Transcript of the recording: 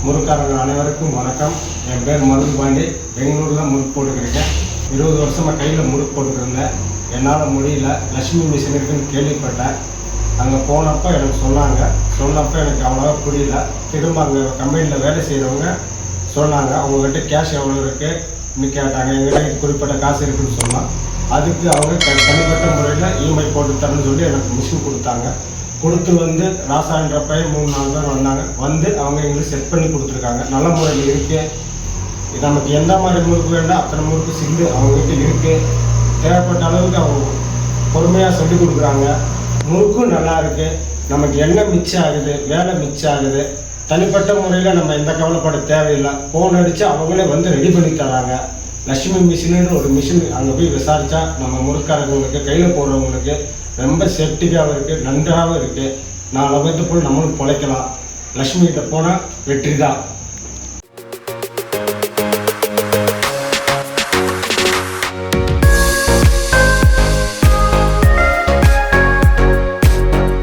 முறுக்காரர்கள் அனைவருக்கும் வணக்கம். என் பேர் மருது பாண்டி. பெங்களூரில் முறுக்கு போட்டுக்கிருக்கேன். 20 வருஷமாக கையில் முறுக்கு போட்டுக்கிருந்தேன். என்னால் முடியல. லட்சுமி மிஷின் இருக்குன்னு கேள்விப்பட்டேன். அங்கே போனப்போ எனக்கு சொன்னப்போ எனக்கு அவ்வளோவா புரியல. திரும்ப அங்கே கம்பெனியில் வேலை செய்கிறவங்க சொன்னாங்க, அவங்கக்கிட்ட கேஷ் எவ்வளோ இருக்குன்னு கேட்டாங்க. எங்கிட்ட குறிப்பிட்ட காசு இருக்குதுன்னு சொன்னால் அதுக்கு அவங்க தனிப்பட்ட முறையில் இஎம்ஐ போட்டு தரணும்னு சொல்லி எனக்கு மிஷின் கொடுத்தாங்க. கொடுத்து ராசான்ற பையன் 3-4 பேர் வந்தாங்க. அவங்க எங்களுக்கு செட் பண்ணி கொடுத்துருக்காங்க. நல்ல முறையில் இருக்குது. நமக்கு எந்த மாதிரி முறுக்கு வேண்டாம் அத்தனை முறுக்கு சில்லு அவங்ககிட்ட இருக்குது. தேவைப்பட்ட அளவுக்கு அவங்க பொறுமையாக சொல்லி கொடுக்குறாங்க. முறுக்கும் நல்லா இருக்குது. நமக்கு எண்ணெய் மிச்சம் ஆகுது, வேலை மிச்சம் ஆகுது. தனிப்பட்ட முறையில் நம்ம எந்த கவலைப்பட தேவையில்லை. ஃபோன் அடித்து அவங்களே ரெடி பண்ணி தராங்க. லட்சுமி மிஷின்னு ஒரு மிஷின் அங்கே போய் விசாரித்தா நம்ம முறுக்காரங்களுக்கு கையில் போடுறவங்களுக்கு ரொம்ப சேஃப்டிக்காகவும் இருக்குது, நன்றாகவும் இருக்குது. 4 பேர்த்து போல் நம்மளும் பிழைக்கலாம். லட்சுமிகிட்ட போனால் வெற்றி தான்.